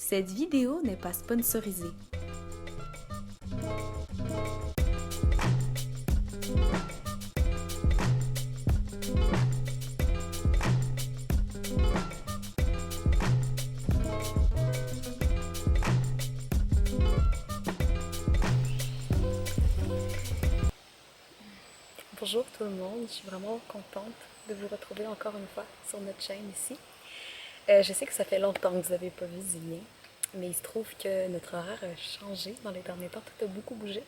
Cette vidéo n'est pas sponsorisée. Bonjour tout le monde, je suis vraiment contente de vous retrouver encore une fois sur notre chaîne ici. Je sais que ça fait longtemps que vous n'avez pas vu Zilien, mais il se trouve que notre horaire a changé dans les derniers temps, tout a beaucoup bougé.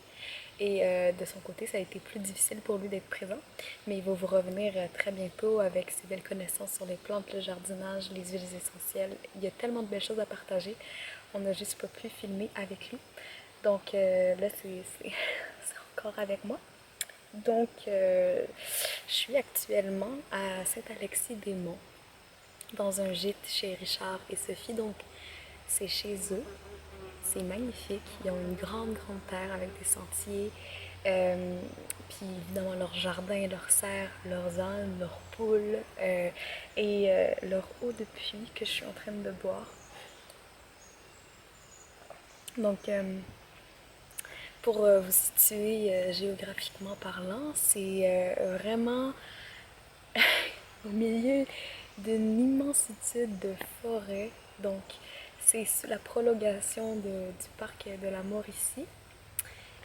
Et de son côté, ça a été plus difficile pour lui d'être présent, mais il va vous revenir très bientôt avec ses belles connaissances sur les plantes, le jardinage, les huiles essentielles. Il y a tellement de belles choses à partager, on n'a juste pas pu filmer avec lui. Donc là, c'est encore avec moi. Donc, je suis actuellement à Saint-Alexis-des-Monts, dans un gîte chez Richard et Sophie. Donc, c'est chez eux. C'est magnifique. Ils ont une grande, grande terre avec des sentiers. Euh, Puis évidemment, leur jardin, leurs serres, leurs ânes, leurs poules et leur eau de puits que je suis en train de boire. Donc, pour vous situer géographiquement parlant, c'est vraiment au milieu d'une immensitude de forêts. Donc, c'est la prolongation du parc de la Mauricie.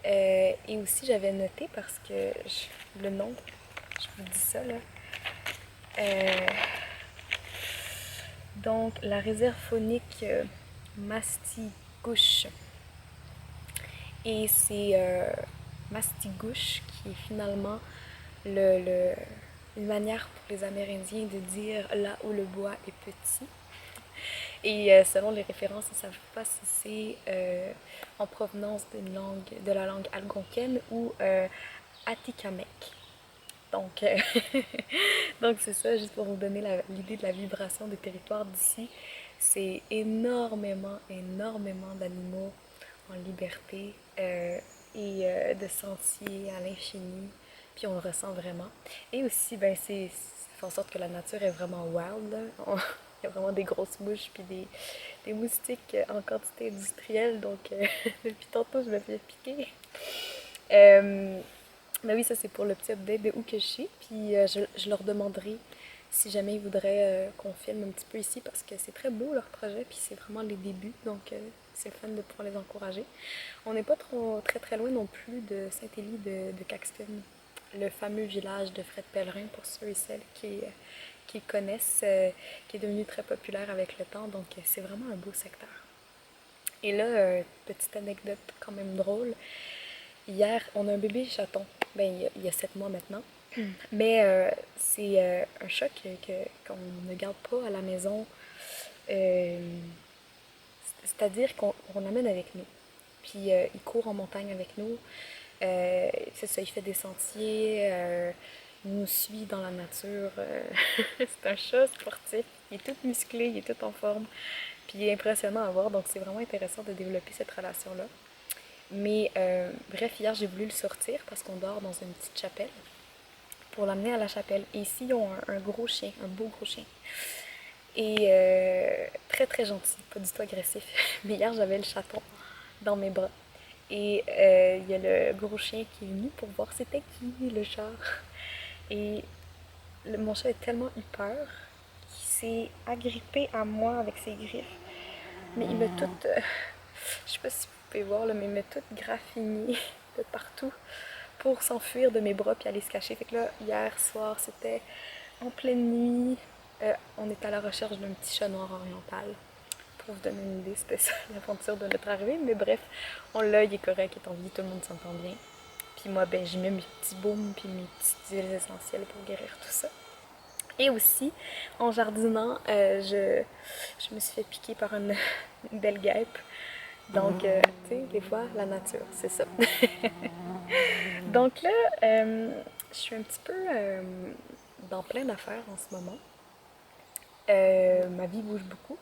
Et aussi, j'avais noté parce que le nom, je vous dis ça là. Euh, donc, la réserve faunique Mastigouche. Et c'est Mastigouche qui est finalement une manière pour les Amérindiens de dire là où le bois est petit. Et selon les références, ils ne savent pas si c'est en provenance de la langue algonquienne ou atikamekw. Donc, donc c'est ça, juste pour vous donner l'idée de la vibration des territoires d'ici. C'est énormément, énormément d'animaux en liberté et de sentiers à l'infini. Puis on le ressent vraiment. Et aussi, ben, ça fait en sorte que la nature est vraiment wild. Là. Il y a vraiment des grosses mouches puis des moustiques en quantité industrielle. Donc, depuis tantôt, je me fais piquer. Mais oui, ça c'est pour le petit update de où que je suis. Puis je leur demanderai si jamais ils voudraient qu'on filme un petit peu ici parce que c'est très beau leur projet. Puis c'est vraiment les débuts. Donc c'est fun de pouvoir les encourager. On n'est pas très très loin non plus de Saint-Élie de Caxton, le fameux village de Fred Pellerin pour ceux et celles qui le connaissent, qui est devenu très populaire avec le temps. Donc c'est vraiment un beau secteur. Et là, petite anecdote quand même drôle. Hier, on a un bébé chaton. Ben, il y a 7 mois maintenant. Mais c'est un chat qu'on ne garde pas à la maison. Euh, C'est-à-dire qu'on l'amène avec nous. Puis il court en montagne avec nous. C'est ça, il fait des sentiers. Il nous suit dans la nature. C'est un chat sportif. Il est tout musclé, il est tout en forme. Puis il est impressionnant à voir. Donc c'est vraiment intéressant de développer cette relation-là. Mais bref, hier j'ai voulu le sortir parce qu'on dort dans une petite chapelle pour l'amener à la chapelle. Et ici, ils ont un gros chien, un beau gros chien. Et très très gentil, pas du tout agressif. Mais hier, j'avais le chaton dans mes bras. Et il y a le gros chien qui est venu pour voir c'était qui le chat. Et mon chat a tellement eu peur qu'il s'est agrippé à moi avec ses griffes. Mais il m'a tout. Je sais pas si vous pouvez voir, là, mais il m'a tout graffiné de partout pour s'enfuir de mes bras puis aller se cacher. Fait que là, hier soir, c'était en pleine nuit. On est à la recherche d'un petit chat noir oriental. Pour vous donner une idée, c'était ça l'aventure de notre arrivée. Mais bref, on l'a, il est correct, il est en vie, tout le monde s'entend bien. Puis moi, ben, j'y mets mes petits baumes puis mes petites huiles essentielles pour guérir tout ça. Et aussi, en jardinant, je me suis fait piquer par une belle guêpe. Donc, tu sais, des fois, la nature, c'est ça. Donc là, je suis un petit peu dans plein d'affaires en ce moment. Ma vie bouge beaucoup.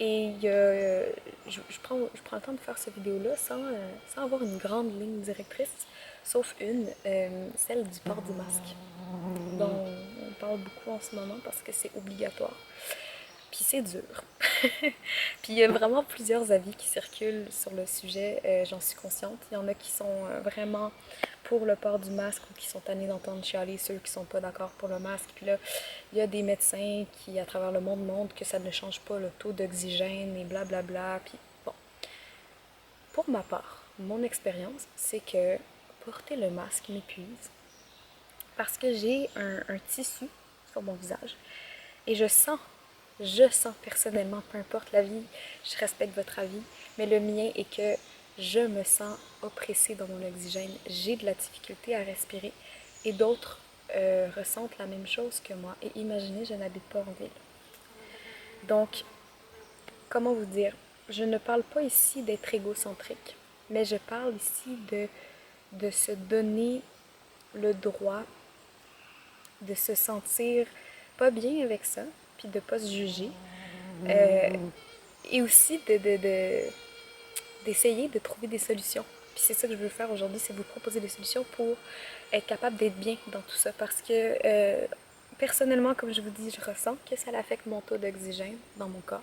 Et je prends le temps de faire cette vidéo-là sans avoir une grande ligne directrice, sauf une, celle du port du masque, dont on parle beaucoup en ce moment parce que c'est obligatoire. Puis c'est dur. Puis il y a vraiment plusieurs avis qui circulent sur le sujet, j'en suis consciente. Il y en a qui sont vraiment pour le port du masque ou qui sont tannés d'entendre chialer ceux qui sont pas d'accord pour le masque. Puis là, il y a des médecins qui, à travers le monde, montrent que ça ne change pas le taux d'oxygène et blablabla. Puis bon, pour ma part, mon expérience, c'est que porter le masque m'épuise parce que j'ai un tissu sur mon visage et je sens personnellement, peu importe l'avis, je respecte votre avis, mais le mien est que je me sens oppressée dans mon oxygène. J'ai de la difficulté à respirer et d'autres ressentent la même chose que moi. Et imaginez, je n'habite pas en ville. Donc, comment vous dire, je ne parle pas ici d'être égocentrique, mais je parle ici de se donner le droit de se sentir pas bien avec ça, puis de pas se juger. Euh, et aussi d'essayer de trouver des solutions. Puis c'est ça que je veux faire aujourd'hui, c'est vous proposer des solutions pour être capable d'être bien dans tout ça. Parce que personnellement, comme je vous dis, je ressens que ça affecte mon taux d'oxygène dans mon corps.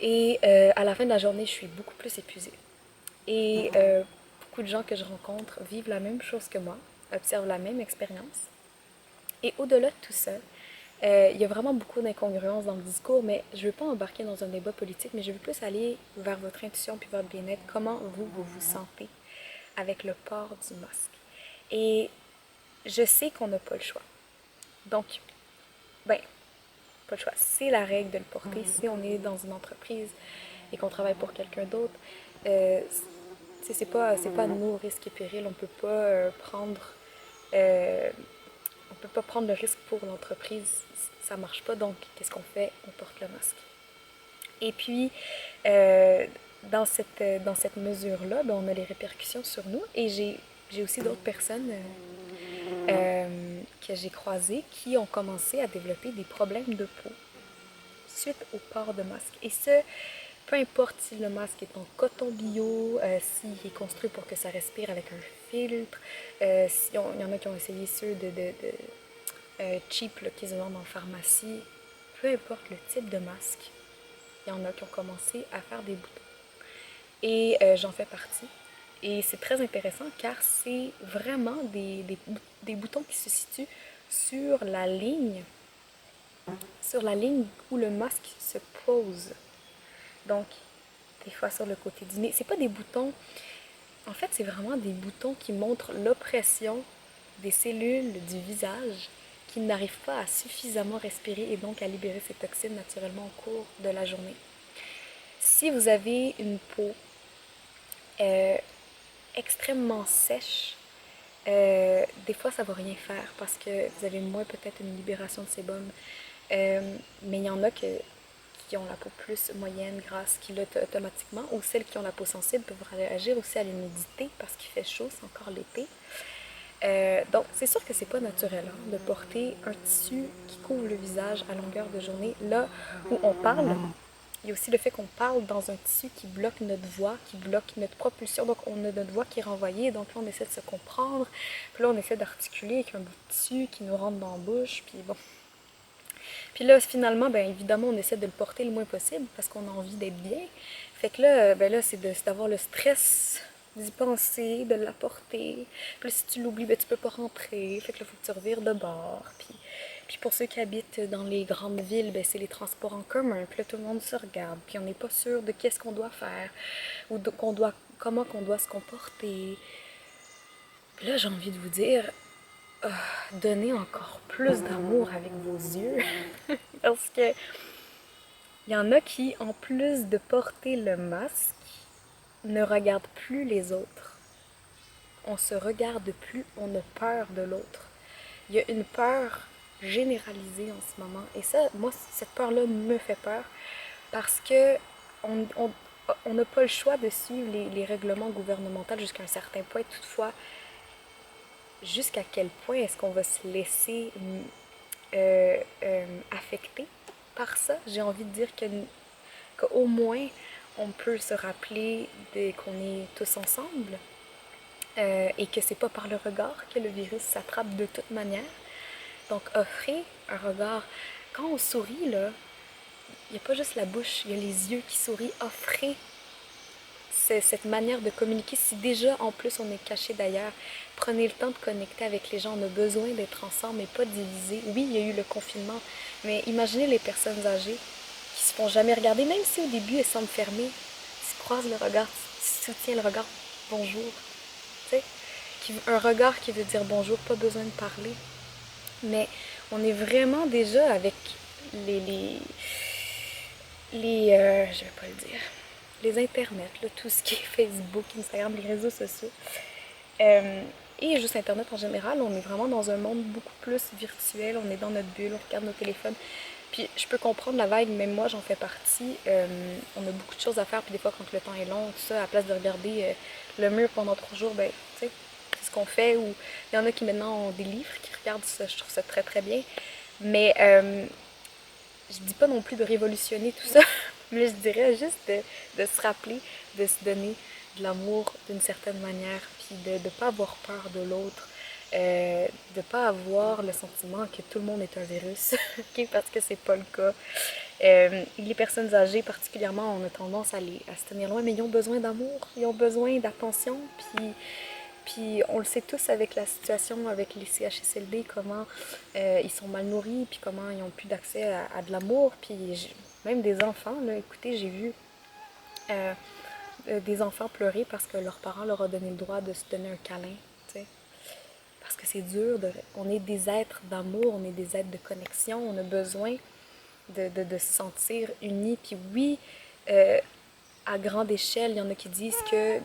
Et à la fin de la journée, je suis beaucoup plus épuisée. Et beaucoup de gens que je rencontre vivent la même chose que moi, observent la même expérience. Et au-delà de tout ça, il y a vraiment beaucoup d'incongruences dans le discours, mais je ne veux pas embarquer dans un débat politique, mais je veux plus aller vers votre intuition puis votre bien-être. Comment vous vous sentez avec le port du masque? Et je sais qu'on n'a pas le choix. Donc, ben, pas le choix. C'est la règle de le porter. Si on est dans une entreprise et qu'on travaille pour quelqu'un d'autre, euh, c'est pas nos risques et périls. On peut pas euh, on peut pas prendre le risque pour l'entreprise. Ça marche pas. Donc, qu'est-ce qu'on fait? On porte le masque. Et puis, dans cette mesure-là, ben, on a les répercussions sur nous. Et j'ai aussi d'autres personnes que j'ai croisées qui ont commencé à développer des problèmes de peau suite au port de masque. Et ça, peu importe si le masque est en coton bio, s'il est construit pour que ça respire avec un filtre, il y en a qui ont essayé ceux cheap qu'ils vendent en pharmacie, peu importe le type de masque, il y en a qui ont commencé à faire des boutons. Et j'en fais partie. Et c'est très intéressant car c'est vraiment des boutons qui se situent sur la ligne où le masque se pose. Donc, des fois sur le côté du nez. C'est pas des boutons. En fait, c'est vraiment des boutons qui montrent l'oppression des cellules du visage qui n'arrivent pas à suffisamment respirer et donc à libérer ces toxines naturellement au cours de la journée. Si vous avez une peau euh, extrêmement sèche, des fois ça ne va rien faire parce que vous avez moins peut-être une libération de sébum. Mais il y en a qui ont la peau plus moyenne, grasse, qui l'ont automatiquement, ou celles qui ont la peau sensible peuvent réagir aussi à l'humidité parce qu'il fait chaud, c'est encore l'été. Donc, c'est sûr que c'est pas naturel hein, de porter un tissu qui couvre le visage à longueur de journée. Là où on parle, il y a aussi le fait qu'on parle dans un tissu qui bloque notre voix, qui bloque notre propulsion. Donc, on a notre voix qui est renvoyée. Donc là, on essaie de se comprendre. Puis là, on essaie d'articuler avec un bout de tissu qui nous rentre dans la bouche. Puis bon. Puis là, finalement, ben évidemment, on essaie de le porter le moins possible parce qu'on a envie d'être bien. Fait que là, ben là, c'est d'avoir le stress d'y penser, de l'apporter. Puis là, si tu l'oublies, ben tu peux pas rentrer. Fait que là, faut que tu revires de bord. Puis pour ceux qui habitent dans les grandes villes, ben c'est les transports en commun. Puis là, tout le monde se regarde. Puis on n'est pas sûr de qu'est-ce qu'on doit faire ou comment qu'on doit se comporter. Puis là, j'ai envie de vous dire, donnez encore plus d'amour avec vos yeux. Parce que il y en a qui, en plus de porter le masque, ne regardent plus les autres. On se regarde plus, on a peur de l'autre. Il y a une peur généralisée en ce moment. Et ça, moi, cette peur-là me fait peur parce que on n'a pas le choix de suivre les règlements gouvernementaux jusqu'à un certain point. Toutefois, jusqu'à quel point est-ce qu'on va se laisser affecter par ça? J'ai envie de dire qu'au moins on peut se rappeler qu'on est tous ensemble et que c'est pas par le regard que le virus s'attrape de toute manière. Donc offrez un regard. Quand on sourit, là, il n'y a pas juste la bouche, il y a les yeux qui sourient. Offrez cette manière de communiquer. Si déjà en plus on est caché d'ailleurs, prenez le temps de connecter avec les gens. On a besoin d'être ensemble et pas divisés. Oui, il y a eu le confinement, mais imaginez les personnes âgées qui se font jamais regarder, même si au début elles semblent fermées, se croisent le regard, se soutiennent le regard, bonjour, tu sais, un regard qui veut dire bonjour, pas besoin de parler. Mais on est vraiment déjà avec je vais pas le dire, les internets, là, tout ce qui est Facebook, Instagram, les réseaux sociaux. Et juste Internet en général, on est vraiment dans un monde beaucoup plus virtuel, on est dans notre bulle, on regarde nos téléphones. Puis je peux comprendre la vague, même moi j'en fais partie. On a beaucoup de choses à faire, puis des fois quand le temps est long, tout ça, à la place de regarder le mur pendant 3 jours, ben tu sais, c'est ce qu'on fait. Ou il y en a qui maintenant ont des livres qui regardent ça, je trouve ça très très bien. Mais je dis pas non plus de révolutionner tout ça, mais je dirais juste de se rappeler, de se donner de l'amour d'une certaine manière, puis de ne pas avoir peur de l'autre, de ne pas avoir le sentiment que tout le monde est un virus, okay? Parce que c'est pas le cas. Les personnes âgées particulièrement, on a tendance à se tenir loin, mais ils ont besoin d'amour, ils ont besoin d'attention, puis on le sait tous avec la situation avec les CHSLD, comment ils sont mal nourris, puis comment ils n'ont plus d'accès à de l'amour. Puis même des enfants, là, écoutez, j'ai vu euh, des enfants pleurer parce que leurs parents leur ont donné le droit de se donner un câlin, tu sais. Parce que c'est dur, on est des êtres d'amour, on est des êtres de connexion, on a besoin de se sentir unis. Puis oui, à grande échelle, il y en a qui disent que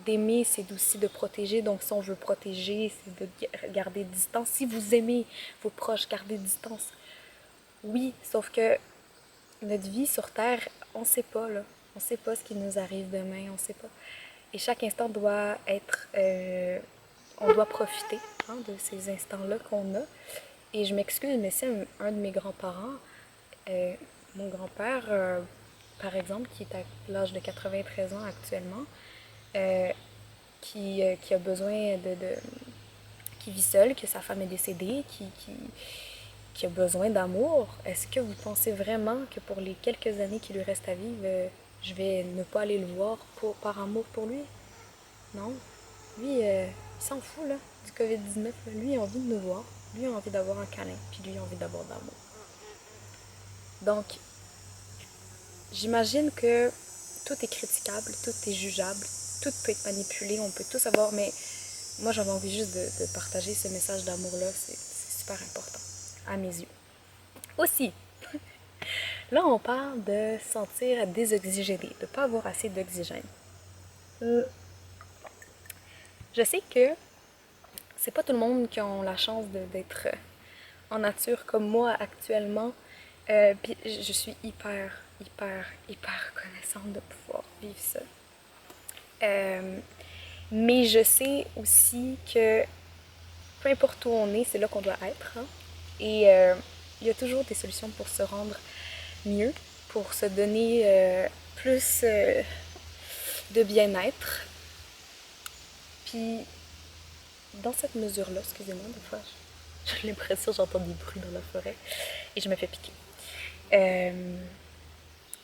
d'aimer, c'est aussi de protéger. Donc, si on veut protéger, c'est de garder distance. Si vous aimez vos proches, gardez distance. Oui, sauf que notre vie sur Terre, on ne sait pas, là. On ne sait pas ce qui nous arrive demain, on ne sait pas. Et chaque instant doit être... on doit profiter de ces instants-là qu'on a. Et je m'excuse, mais c'est un de mes grands-parents, mon grand-père, par exemple, qui est à l'âge de 93 ans actuellement, euh, qui a besoin qui vit seul, que sa femme est décédée, qui a besoin d'amour. Est-ce que vous pensez vraiment que pour les quelques années qui lui restent à vivre, je vais ne pas aller le voir par amour pour lui? Non. Lui, il s'en fout là, du COVID-19. Lui, il a envie de nous voir. Lui, il a envie d'avoir un câlin. Puis lui, il a envie d'avoir d'amour. Donc, j'imagine que tout est critiquable, tout est jugeable, tout peut être manipulé, on peut tout savoir, mais moi j'avais envie juste de partager ce message d'amour-là, c'est super important, à mes yeux. Aussi, là on parle de se sentir désoxygéné, de ne pas avoir assez d'oxygène. Je sais que c'est pas tout le monde qui a la chance d'être en nature comme moi actuellement. Puis je suis hyper reconnaissante de pouvoir vivre ça. Mais je sais aussi que peu importe où on est, c'est là qu'on doit être. Hein? Et il y a toujours des solutions pour se rendre mieux, pour se donner plus de bien-être. Puis dans cette mesure-là, excusez-moi, des fois, j'ai l'impression que j'entends des bruits dans la forêt et je me fais piquer.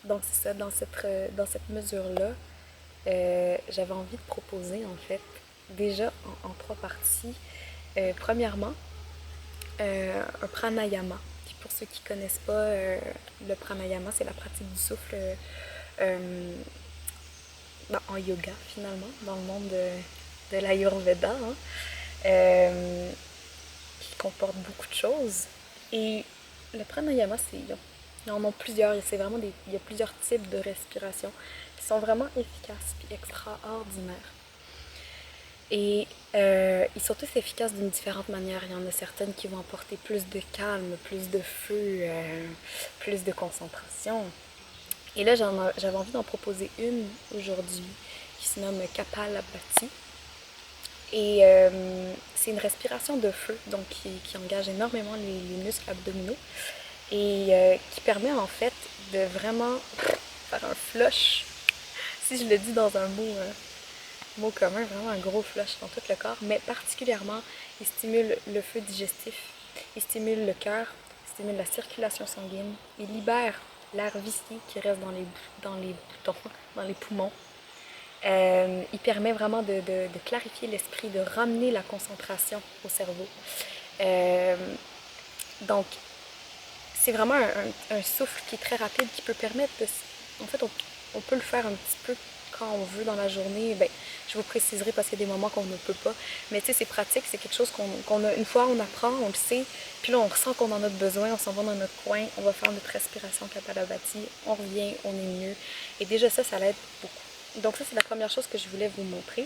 Donc c'est ça, dans cette mesure-là, j'avais envie de proposer en fait déjà en 3 parties. Premièrement, un pranayama. Puis pour ceux qui ne connaissent pas, le pranayama, c'est la pratique du souffle en yoga finalement, dans le monde de l'Ayurveda, hein, qui comporte beaucoup de choses. Et le pranayama, il y en a plusieurs, il y a plusieurs types de respiration qui sont vraiment efficaces et extraordinaires. Et ils sont tous efficaces d'une différente manière. Il y en a certaines qui vont apporter plus de calme, plus de feu, plus de concentration. Et là, j'avais envie d'en proposer une aujourd'hui qui se nomme Kapalabhati. Et c'est une respiration de feu, donc qui engage énormément les muscles abdominaux et qui permet en fait de vraiment faire un flush, si je le dis dans un mot commun, vraiment un gros flush dans tout le corps, mais particulièrement, il stimule le feu digestif, il stimule le cœur, il stimule la circulation sanguine, il libère l'air vicié qui reste dans les boutons, dans les poumons. Il permet vraiment de clarifier l'esprit, de ramener la concentration au cerveau. Euh, donc, c'est vraiment un souffle qui est très rapide, qui peut permettre de... En fait, on peut le faire un petit peu quand on veut dans la journée. Ben, je vous préciserai parce qu'il y a des moments qu'on ne peut pas. Mais tu sais, c'est pratique, c'est quelque chose qu'on a une fois, on apprend, on le sait. Puis là, on ressent qu'on en a besoin, on s'en va dans notre coin, on va faire notre respiration Kapalabhati, on revient, on est mieux. Et déjà ça l'aide beaucoup. Donc ça, c'est la première chose que je voulais vous montrer.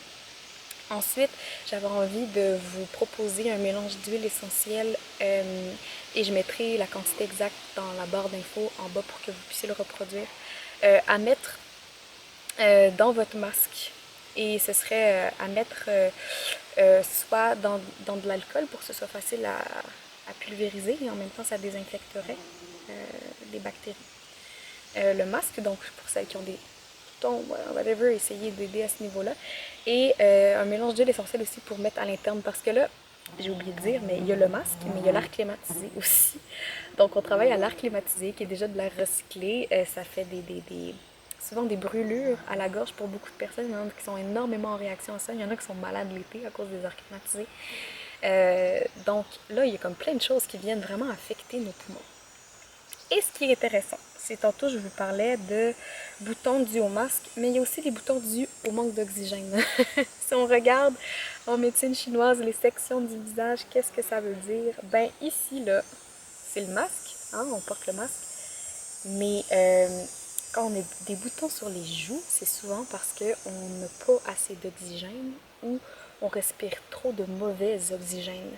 Ensuite, j'avais envie de vous proposer un mélange d'huile essentielle et je mettrai la quantité exacte dans la barre d'infos en bas pour que vous puissiez le reproduire, à mettre dans votre masque. Et ce serait à mettre soit dans de l'alcool pour que ce soit facile à pulvériser et en même temps ça désinfecterait les bactéries. Le masque, donc pour celles qui ont des boutons, whatever, essayez d'aider à ce niveau-là. Et un mélange d'huile essentielle aussi pour mettre à l'interne parce que là, j'ai oublié de dire, mais il y a le masque, mais il y a l'air climatisé aussi. Donc on travaille à l'air climatisé qui est déjà de l'air recyclé. Ça fait souvent des brûlures à la gorge pour beaucoup de personnes. Il y en a qui sont énormément en réaction à ça. Il y en a qui sont malades l'été à cause des airs climatisés. Donc là, il y a comme plein de choses qui viennent vraiment affecter nos poumons. Et ce qui est intéressant, c'est tantôt je vous parlais de boutons dus au masque, mais il y a aussi des boutons dus au manque d'oxygène. Si on regarde en médecine chinoise les sections du visage, qu'est-ce que ça veut dire? Ben ici, là, c'est le masque, hein, on porte le masque, mais quand on a des boutons sur les joues, c'est souvent parce qu'on n'a pas assez d'oxygène ou on respire trop de mauvais oxygène.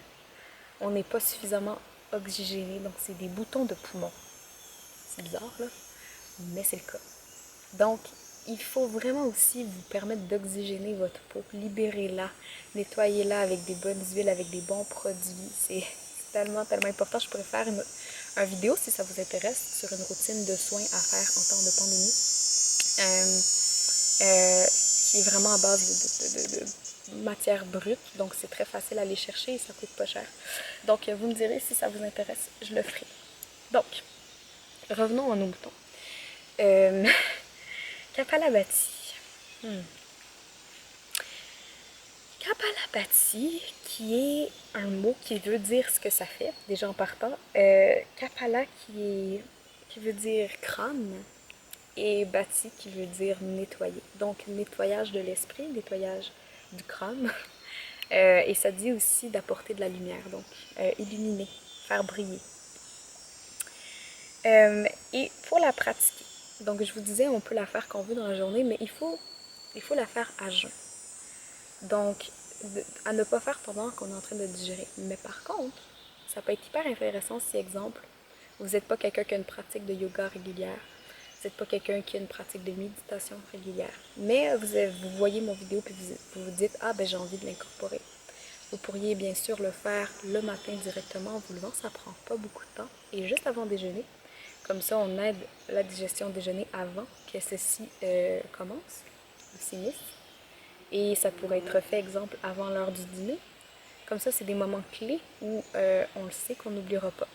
On n'est pas suffisamment oxygéné, donc c'est des boutons de poumon. C'est bizarre, là, mais c'est le cas. Donc, il faut vraiment aussi vous permettre d'oxygéner votre peau, libérez-la, nettoyez-la avec des bonnes huiles, avec des bons produits. C'est tellement, tellement important. Je pourrais faire une vidéo, si ça vous intéresse, sur une routine de soins à faire en temps de pandémie, qui est vraiment à base de matière brute. Donc, c'est très facile à aller chercher et ça coûte pas cher. Donc, vous me direz si ça vous intéresse, je le ferai. Donc, revenons à nos boutons. Kapalabhati. Kapalabhati, qui est un mot qui veut dire ce que ça fait, déjà en partant. Kapala qui veut dire crâne et bhati qui veut dire nettoyer. Donc nettoyage de l'esprit, nettoyage du crâne. Et ça dit aussi d'apporter de la lumière, donc illuminer, faire briller. Et pour la pratiquer, donc je vous disais, on peut la faire quand on veut dans la journée, mais il faut la faire à jeun. Donc, à ne pas faire pendant qu'on est en train de digérer. Mais par contre, ça peut être hyper intéressant si, exemple, vous n'êtes pas quelqu'un qui a une pratique de yoga régulière, vous n'êtes pas quelqu'un qui a une pratique de méditation régulière, mais vous voyez mon vidéo et vous vous dites « Ah, ben j'ai envie de l'incorporer ». Vous pourriez bien sûr le faire le matin directement en vous levant, ça prend pas beaucoup de temps, et juste avant déjeuner. Comme ça, on aide la digestion au déjeuner avant que ceci commence, ou s'initie. Et ça pourrait être fait, exemple, avant l'heure du dîner. Comme ça, c'est des moments clés où on le sait qu'on n'oubliera pas.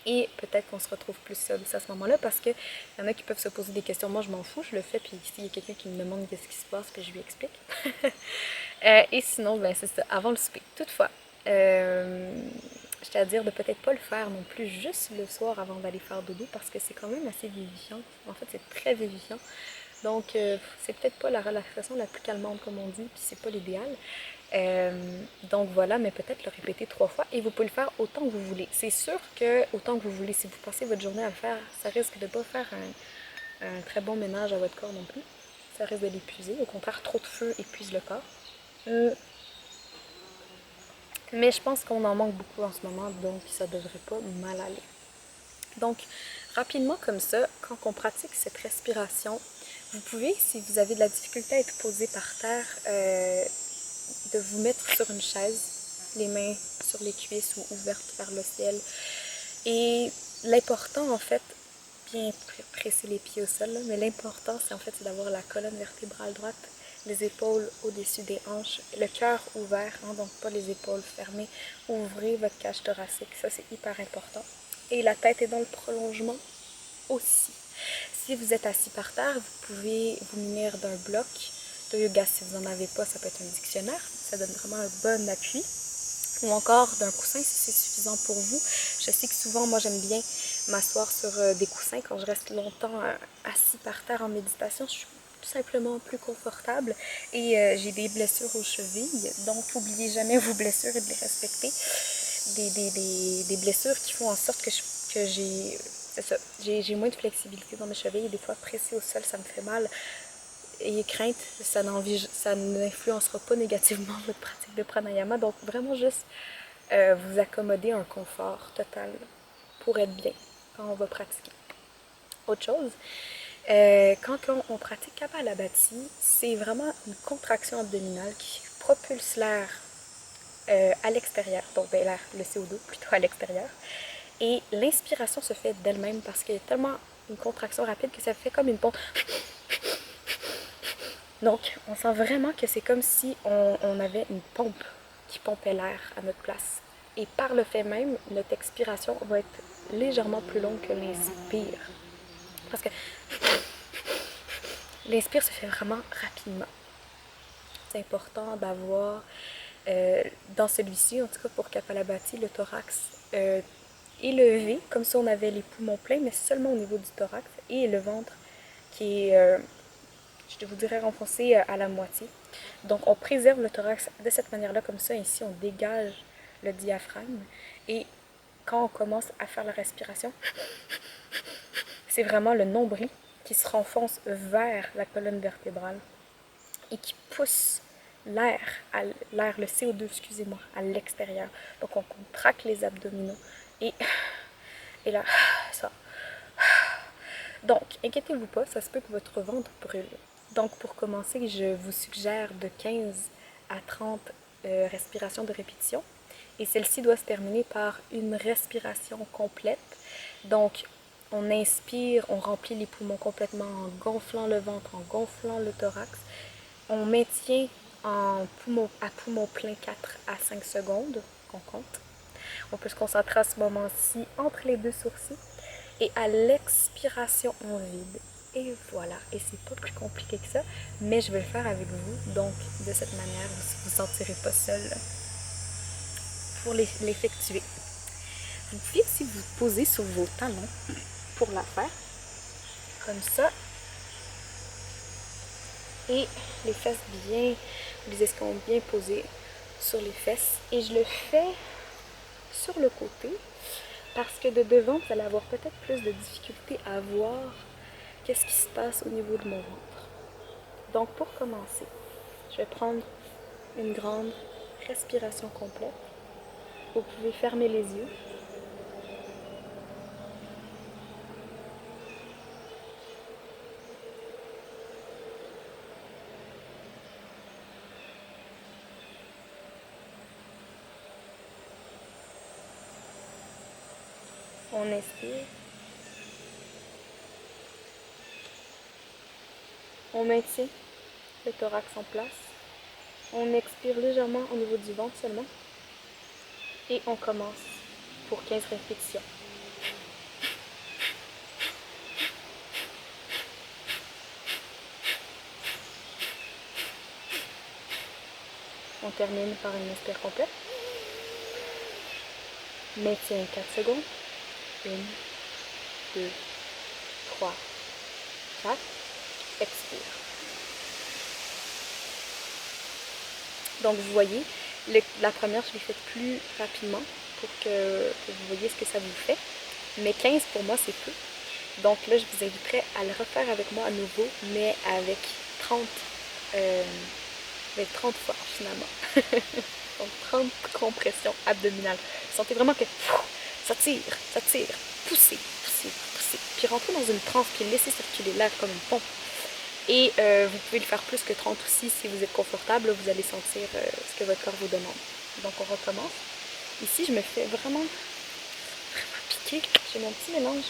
Et peut-être qu'on se retrouve plus seul à ce moment-là parce qu'il y en a qui peuvent se poser des questions. Moi, je m'en fous, je le fais, puis s'il y a quelqu'un qui me demande qu'est-ce qui se passe, puis je lui explique. Et sinon, ben, c'est ça, avant le souper. Toutefois, c'est-à-dire de peut-être pas le faire non plus juste le soir avant d'aller faire dodo parce que c'est quand même assez vivifiant. En fait, c'est très vivifiant. Donc, c'est peut-être pas la relaxation la plus calmante comme on dit, puis c'est pas l'idéal. Donc voilà, mais peut-être le répéter 3 fois et vous pouvez le faire autant que vous voulez. C'est sûr que autant que vous voulez, si vous passez votre journée à le faire, ça risque de ne pas faire un très bon ménage à votre corps non plus. Ça risque de l'épuiser. Au contraire, trop de feu épuise le corps. Mais je pense qu'on en manque beaucoup en ce moment, donc ça devrait pas mal aller. Donc, rapidement comme ça, quand on pratique cette respiration, vous pouvez, si vous avez de la difficulté à être posé par terre, de vous mettre sur une chaise, les mains sur les cuisses ou ouvertes vers le ciel. Et l'important, en fait, bien presser les pieds au sol, là, mais l'important, c'est en fait d'avoir la colonne vertébrale droite, les épaules au-dessus des hanches, le cœur ouvert, hein, donc pas les épaules fermées. Ouvrez votre cage thoracique, ça c'est hyper important. Et la tête est dans le prolongement aussi. Si vous êtes assis par terre, vous pouvez vous munir d'un bloc de yoga. Si vous n'en avez pas, ça peut être un dictionnaire. Ça donne vraiment un bon appui. Ou encore d'un coussin si c'est suffisant pour vous. Je sais que souvent, moi, j'aime bien m'asseoir sur des coussins quand je reste longtemps assis par terre en méditation. Je suis tout simplement plus confortable et j'ai des blessures aux chevilles. Donc, n'oubliez jamais vos blessures et de les respecter. Des blessures qui font en sorte que j'ai moins de flexibilité dans mes chevilles et des fois, presser au sol, ça me fait mal. Ayez crainte, ça n'influencera pas négativement votre pratique de pranayama. Donc, vraiment juste vous accommoder un confort total pour être bien quand on va pratiquer. Autre chose, quand on pratique Kapalabhati, c'est vraiment une contraction abdominale qui propulse l'air à l'extérieur, donc l'air, le CO2 plutôt à l'extérieur. Et l'inspiration se fait d'elle-même parce qu'il y a tellement une contraction rapide que ça fait comme une pompe. Donc, on sent vraiment que c'est comme si on avait une pompe qui pompait l'air à notre place. Et par le fait même, notre expiration va être légèrement plus longue que l'inspire. Parce que l'inspire se fait vraiment rapidement. C'est important d'avoir, dans celui-ci, en tout cas pour Kapalabhati, le thorax élevé, comme si on avait les poumons pleins, mais seulement au niveau du thorax, et le ventre qui est, je vous dirais, renfoncé à la moitié. Donc on préserve le thorax de cette manière-là, comme ça, ici on dégage le diaphragme. Et quand on commence à faire la respiration, c'est vraiment le nombril qui se renfonce vers la colonne vertébrale et qui pousse l'air, le CO2, excusez-moi, à l'extérieur. Donc on contracte les abdominaux et là, ça. Donc, inquiétez-vous pas, ça se peut que votre ventre brûle. Donc, pour commencer, je vous suggère de 15 à 30 respirations de répétition. Et celle-ci doit se terminer par une respiration complète. Donc, on inspire, on remplit les poumons complètement en gonflant le ventre, en gonflant le thorax. On maintient à poumon plein 4 à 5 secondes, on compte. On peut se concentrer à ce moment-ci entre les deux sourcils. Et à l'expiration, on vide. Et voilà. Et c'est pas plus compliqué que ça, mais je vais le faire avec vous. Donc, de cette manière, vous ne vous sentirez pas seul pour l'effectuer. Vous pouvez aussi vous poser sur vos talons pour la faire. Comme ça. Et les fesses bien, les escomptes bien posés sur les fesses. Et je le fais sur le côté parce que de devant, vous allez avoir peut-être plus de difficulté à voir qu'est-ce qui se passe au niveau de mon ventre. Donc pour commencer, je vais prendre une grande respiration complète. Vous pouvez fermer les yeux. On inspire. On maintient le thorax en place. On expire légèrement au niveau du ventre seulement. Et on commence pour 15 répétitions. On termine par une inspire complète. Maintien 4 secondes. 1, 2, 3, 4. Expire. Donc vous voyez, la première, je l'ai faite plus rapidement pour que vous voyez ce que ça vous fait. Mais 15 pour moi, c'est peu. Donc là, je vous inviterai à le refaire avec moi à nouveau, mais avec 30 fois finalement. Donc 30 compressions abdominales. Vous sentez vraiment que ça tire, poussez. Puis rentrez dans une transe, puis laissez circuler l'air comme une pompe. Et vous pouvez le faire plus que 30 aussi si vous êtes confortable. Vous allez sentir ce que votre corps vous demande. Donc on recommence. Ici, je me fais vraiment piquer. J'ai mon petit mélange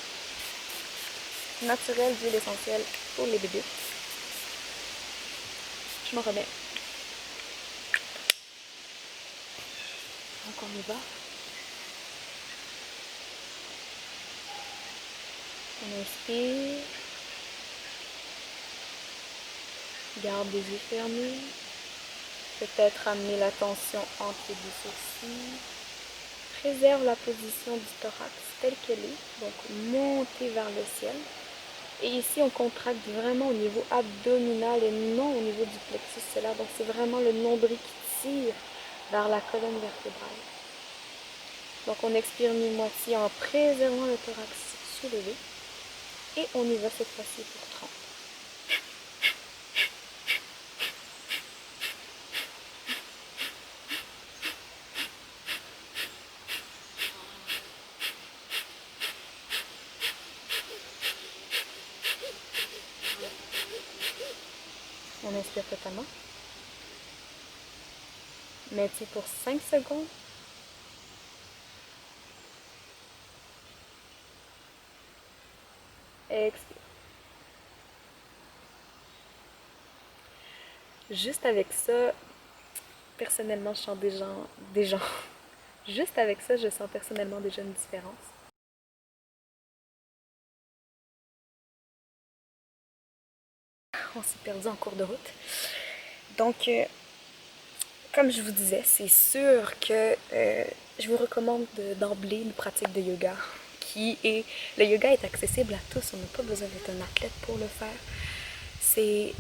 naturel d'huile essentielle pour les bébés. Je m'en remets. Donc on y va. On inspire. Garde les yeux fermés. Peut-être amener la tension entre les deux sourcils. Préserve la position du thorax telle qu'elle est. Donc, monter vers le ciel. Et ici, on contracte vraiment au niveau abdominal et non au niveau du plexus solaire. Donc, c'est vraiment le nombril qui tire vers la colonne vertébrale. Donc, on expire mi-moitié en préservant le thorax soulevé. Et on y va cette fois-ci pour 30. On inspire totalement. Mettez pour 5 secondes. Expire. Juste avec ça, personnellement, je sens juste avec ça, je sens personnellement déjà une différence. On s'est perdu en cours de route. Donc, comme je vous disais, c'est sûr que je vous recommande d'emblée une pratique de yoga. Le yoga est accessible à tous, on n'a pas besoin d'être un athlète pour le faire. C'est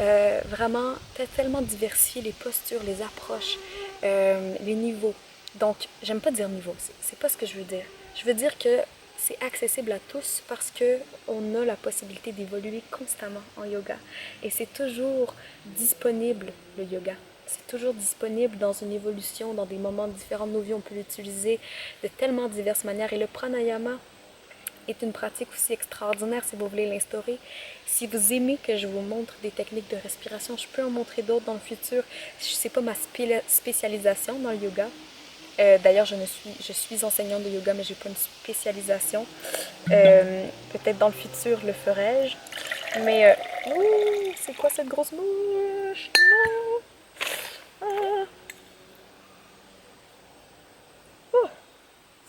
vraiment tellement diversifié, les postures, les approches, les niveaux. Donc, j'aime pas dire niveau, c'est pas ce que je veux dire. Je veux dire que c'est accessible à tous parce qu'on a la possibilité d'évoluer constamment en yoga. Et c'est toujours disponible, le yoga. C'est toujours disponible dans une évolution, dans des moments différents de nos vies. On peut l'utiliser de tellement diverses manières. Et le pranayama est une pratique aussi extraordinaire si vous voulez l'instaurer. Si vous aimez que je vous montre des techniques de respiration, je peux en montrer d'autres dans le futur. C'est pas ma spécialisation dans le yoga. D'ailleurs, je suis enseignante de yoga, mais j'ai pas une spécialisation. Peut-être dans le futur le ferai-je. Mais, c'est quoi cette grosse mouche? Non! Ah. Oh,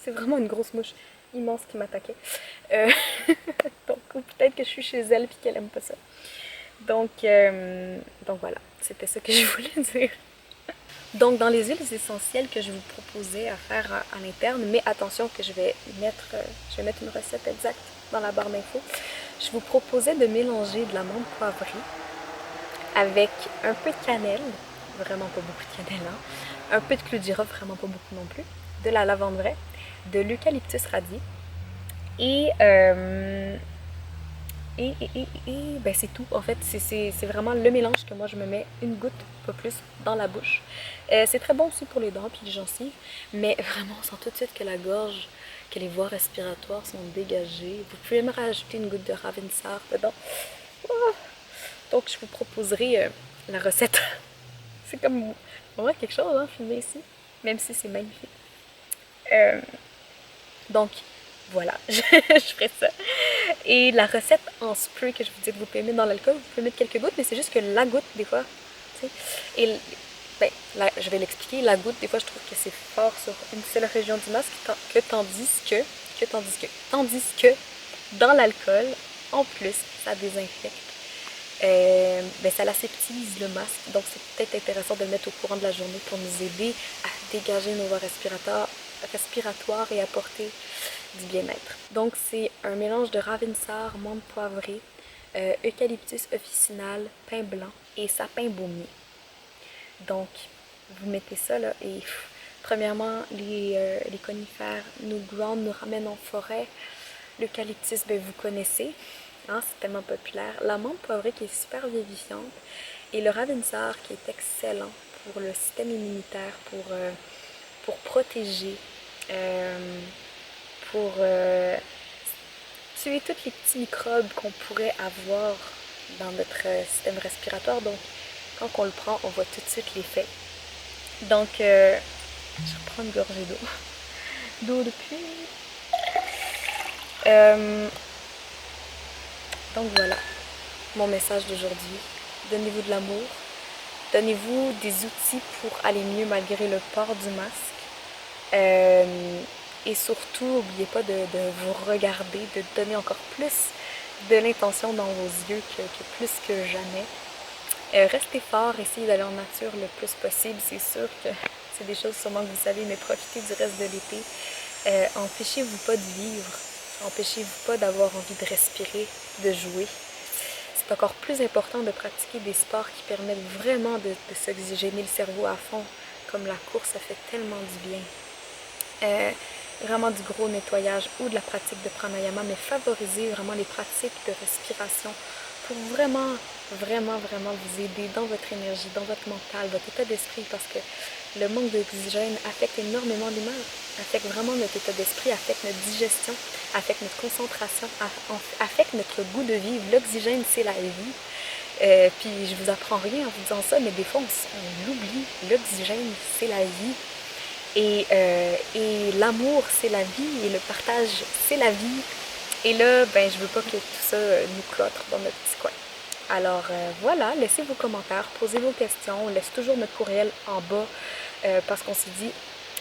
c'est vraiment une grosse mouche immense qui m'attaquait. Donc, ou peut-être que je suis chez elle et qu'elle aime pas ça. Donc voilà, c'était ça que je voulais dire. Donc, dans les huiles essentielles que je vous proposais à faire à l'interne, mais attention que je vais mettre une recette exacte dans la barre d'infos, je vous proposais de mélanger de la menthe poivrée avec un peu de cannelle, vraiment pas beaucoup de cannelle, hein, un peu de clou de girofle, vraiment pas beaucoup non plus, de la lavande vraie, de l'eucalyptus radié et ben c'est tout. En fait, c'est vraiment le mélange que moi je me mets une goutte, pas plus, dans la bouche. C'est très bon aussi pour les dents puis les gencives, mais vraiment on sent tout de suite que la gorge, que les voies respiratoires sont dégagées. Vous pouvez me rajouter une goutte de Ravensar dedans. Ah! Donc je vous proposerai la recette. C'est comme vraiment quelque chose, hein, filmer ici, même si c'est magnifique. Donc voilà, je ferai ça. Et la recette en spray que je vous dis que vous pouvez mettre dans l'alcool, vous pouvez mettre quelques gouttes, mais c'est juste que la goutte, des fois, tu sais, et ben, là, je vais l'expliquer, la goutte, des fois, je trouve que c'est fort sur une seule région du masque, tandis que dans l'alcool, en plus, ça désinfecte. Ben, ça l'aseptise le masque, donc c'est peut-être intéressant de le mettre au courant de la journée pour nous aider à dégager nos voies respiratoires et apporter du bien-être. Donc c'est un mélange de Ravensar, menthe poivrée, eucalyptus officinal, pin blanc et sapin baumier. Donc vous mettez ça là et premièrement les conifères nous groundent, nous ramènent en forêt. L'eucalyptus, ben vous connaissez, hein, c'est tellement populaire. La menthe poivrée qui est super vivifiante et le Ravensar qui est excellent pour le système immunitaire, pour protéger, pour tuer tous les petits microbes qu'on pourrait avoir dans notre système respiratoire. Donc, quand on le prend, on voit tout de suite l'effet. Donc, je reprends une gorgée d'eau. D'eau de pluie. Donc voilà, mon message d'aujourd'hui. Donnez-vous de l'amour. Donnez-vous des outils pour aller mieux malgré le port du masque. Et surtout, n'oubliez pas de vous regarder, de donner encore plus de l'intention dans vos yeux que plus que jamais. Restez fort, essayez d'aller en nature le plus possible. C'est sûr que c'est des choses sûrement que vous savez, mais profitez du reste de l'été. Empêchez-vous pas de vivre. Empêchez-vous pas d'avoir envie de respirer, de jouer. C'est encore plus important de pratiquer des sports qui permettent vraiment de s'oxygéner le cerveau à fond, comme la course, ça fait tellement du bien. Vraiment du gros nettoyage ou de la pratique de pranayama, mais favoriser vraiment les pratiques de respiration pour vraiment vous aider dans votre énergie, dans votre mental, votre état d'esprit, parce que le manque d'oxygène affecte énormément l'humain, affecte vraiment notre état d'esprit, affecte notre digestion, affecte notre concentration, affecte notre goût de vivre. L'oxygène, c'est la vie. Puis je vous apprends rien en vous disant ça, mais des fois on l'oublie. L'oxygène, c'est la vie. Et l'amour, c'est la vie. Et le partage, c'est la vie. Et là, ben, je veux pas que tout ça nous cloître dans notre petit coin. Alors voilà, laissez vos commentaires, posez vos questions, on laisse toujours notre courriel en bas parce qu'on s'est dit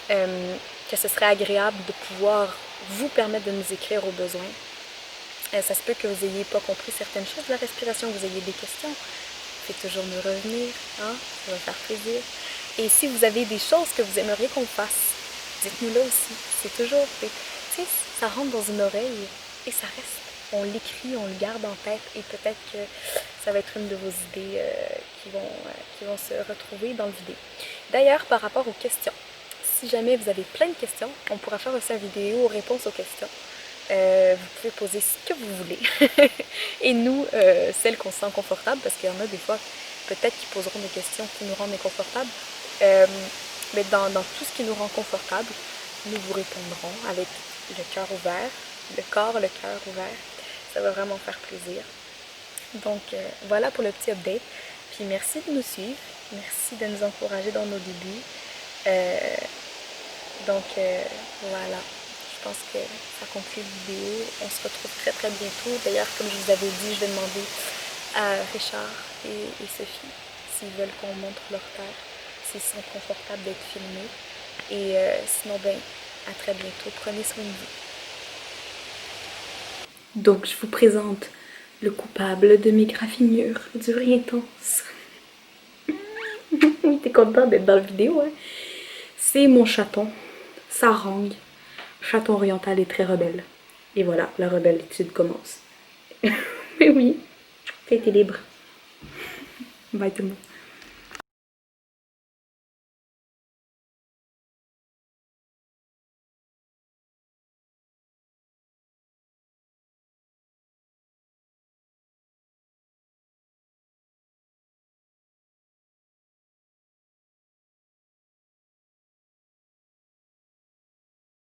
que ce serait agréable de pouvoir vous permettre de nous écrire au besoin. Ça se peut que vous n'ayez pas compris certaines choses de la respiration, que vous ayez des questions. Faites toujours nous revenir, hein? Ça va faire plaisir. Et si vous avez des choses que vous aimeriez qu'on fasse, dites-nous-le aussi. C'est toujours, tu sais, ça rentre dans une oreille et ça reste. On l'écrit, on le garde en tête et peut-être que ça va être une de vos idées qui vont se retrouver dans le vidéo. D'ailleurs, par rapport aux questions, si jamais vous avez plein de questions, on pourra faire aussi une vidéo réponse aux questions. Vous pouvez poser ce que vous voulez. Et nous, celles qu'on se sent confortable, parce qu'il y en a des fois, peut-être qui poseront des questions qui nous rendent inconfortables. Mais dans tout ce qui nous rend confortable, nous vous répondrons avec le cœur ouvert, le corps, le cœur ouvert. Ça va vraiment faire plaisir. Donc voilà pour le petit update. Puis merci de nous suivre. Merci de nous encourager dans nos débuts. Voilà. Je pense que ça conclut la vidéo. On se retrouve très très bientôt. D'ailleurs, comme je vous avais dit, je vais demander à Richard et Sophie s'ils veulent qu'on montre leur terre, s'ils sont confortables d'être filmés. Et sinon, ben, à très bientôt. Prenez soin de vous. Donc, je vous présente le coupable de mes graffinures dures et intenses. T'es content d'être dans la vidéo, hein? C'est mon chaton, Sarang. Chaton oriental et très rebelle. Et voilà, la rebellitude commence. Mais oui, t'es libre. Bye tout le monde.